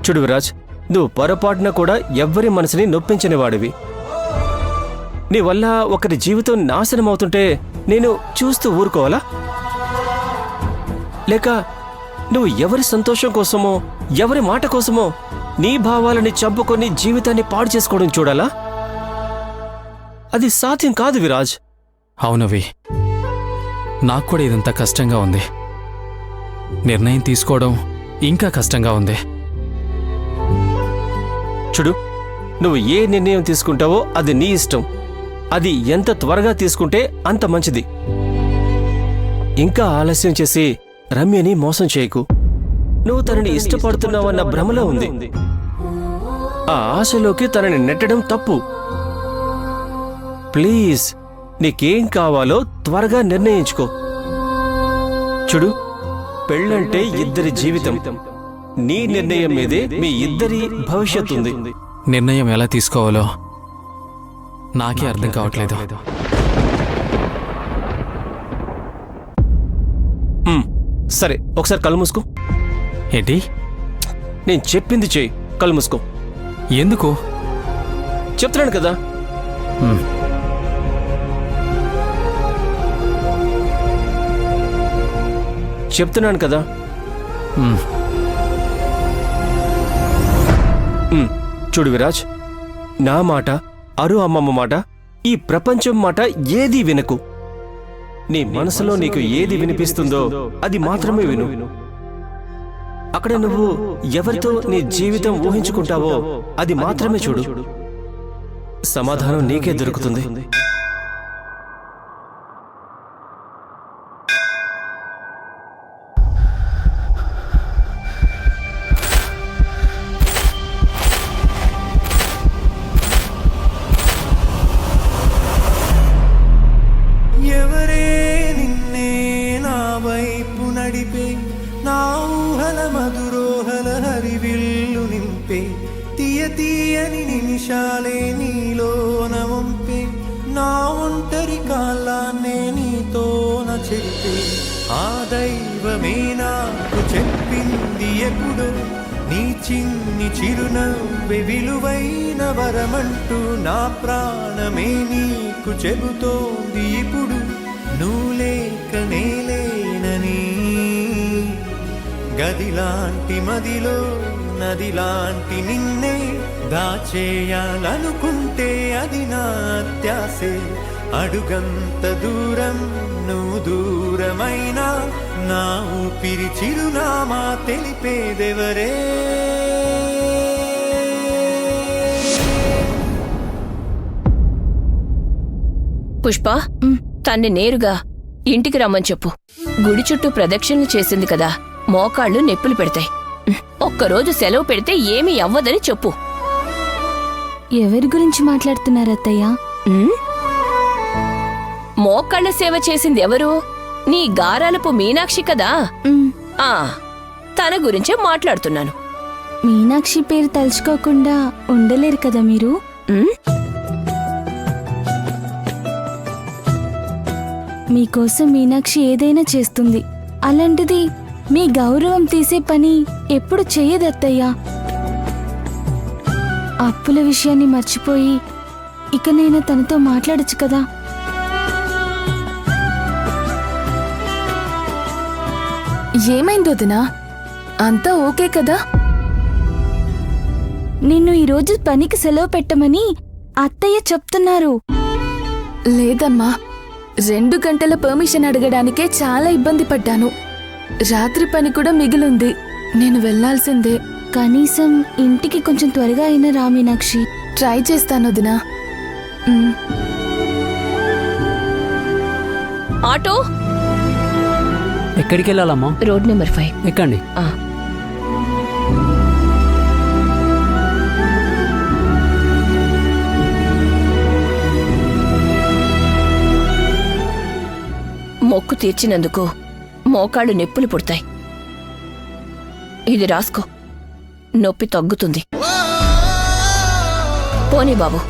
చూడు విరాజ్, నువ్వు పొరపాటున కూడా ఎవ్వరి మనసుని నొప్పించనివాడివి. నీ వల్ల ఒకరి జీవితం నాశనం అవుతుంటే నేను చూస్తూ ఊరుకోవాలా? లేక నువ్వు ఎవరి సంతోషం కోసమో ఎవరి మాట కోసమో నీ భావాలని చంపుకొని జీవితాన్ని పాడు చేసుకోవడం చూడాలా? అది సాధ్యం కాదు విరాజ్. అవునవి, నాకు కూడా ఇదంతా కష్టంగా ఉంది. నిర్ణయం తీసుకోవడం ఇంకా కష్టంగా ఉంది. చూడు, నువ్వు ఏ నిర్ణయం తీసుకుంటావో అది నీ ఇష్టం. అది ఎంత త్వరగా తీసుకుంటే అంత మంచిది. ఇంకా ఆలస్యం చేసి రమ్యని మోసం చేయకు. నువ్వు తనని ఇష్టపడుతున్నావన్న భ్రమలో ఉంది. ఆ ఆశలోకి తనని నెట్టడం తప్పు. ప్లీజ్, నీకేం కావాలో త్వరగా నిర్ణయించుకో. చూడు, పెళ్ళంటే ఇద్దరి జీవితం. నీ నిర్ణయం మీదే మీ ఇద్దరి భవిష్యత్తు ఉంది. నిర్ణయం ఎలా తీసుకోవాలో నాకే అర్థం కావట్లేదు. సరే, ఒకసారి కళ్ళు మూసుకో. ఏంటి? నేను చెప్పింది చెయ్యి. కళ్ళు మూసుకో. ఎందుకు? చెప్తున్నాను కదా. చెప్తున్నాను కదా. చూడు విరాజ్, నా మాట, అరు అమ్మమ్మ మాట, ఈ ప్రపంచం మాట ఏదీ వినకు. నీ మనసులో నీకు ఏది వినిపిస్తుందో అది మాత్రమే విను. అక్కడ నువ్వు ఎవరితో నీ జీవితం ఊహించుకుంటావో అది మాత్రమే చూడు. సమాధానం నీకే దొరుకుతుంది. నా ఊహల మధురోహల హరివిల్లు నింపే తీయ తీయని నిమిషాలే నీలోన వంపే నా ఒంటరి కాలాన్నే నీతోన చెప్పే ఆ దైవమే నాకు చెప్పింది ఎప్పుడు నీ చిన్ని చిరునవ్వే విలువైన వరమంటూ నా ప్రాణమే నీకు చెబుతోంది ఇప్పుడు నువ్వు లేక నేలేనని గదిలాంటి మదిలో నదిలాంటి నిన్నే దాచేయాలనుకుంటే అది నా అత్యాసే అడుగంత దూరం నువ్వు దూరమైనా నా ఊపిరి చిరునామా తెలిపేదెవరే పుష్ప తన్ని నేరుగా ఇంటికి రమ్మని చెప్పు. గుడి చుట్టూ ప్రదక్షిణలు చేసింది కదా, మోకాళ్ళు నొప్పులు పెడతాయి. ఒక్కరోజు సెలవు పెడితే ఏమీ అవ్వదని చెప్పు. ఎవరి గురించి మాట్లాడుతున్నారత్తయ్యా? మోకాళ్ళ సేవ చేసింది ఎవరు? నీ గారాలపు మీనాక్షి కదా. ఆ తన గురించే మాట్లాడుతున్నాను. మీనాక్షి పేరు తలుచుకోకుండా ఉండలేరు కదా మీరు. మీకోసం మీనాక్షి ఏదైనా చేస్తుంది. అలాంటిది మీ గౌరవం తీసే పని ఎప్పుడు చెయ్యదత్తయ్యా. అప్పుల విషయాన్ని మర్చిపోయి ఇకనైనా తనతో మాట్లాడచ్చు కదా. ఏమైందో వదినా? అంతా ఓకే కదా? నిన్ను ఈరోజు పనికి సెలవు పెట్టమని అత్తయ్య చెప్తున్నారు. లేదమ్మా, 2 గంటల పర్మిషన్ అడగడానికే చాలా ఇబ్బంది పడ్డాను. రాత్రి పని కూడా మిగిలింది. నేను వెళ్లాల్సిందే. కనీసం ఇంటికి కొంచెం త్వరగా అయినా రా మీనాక్షి. ట్రై చేస్తాను వదినా. ఆటో ఎక్కడికి వెళ్ళాలమ్మా? రోడ్ నెంబర్ 5 ఎక్కండి. మొక్కు తీర్చినందుకు మోకాళ్ళు నొప్పులు పుడతాయి. ఇది రాసుకో, నొప్పి తగ్గుతుంది. పోనీ బాబు.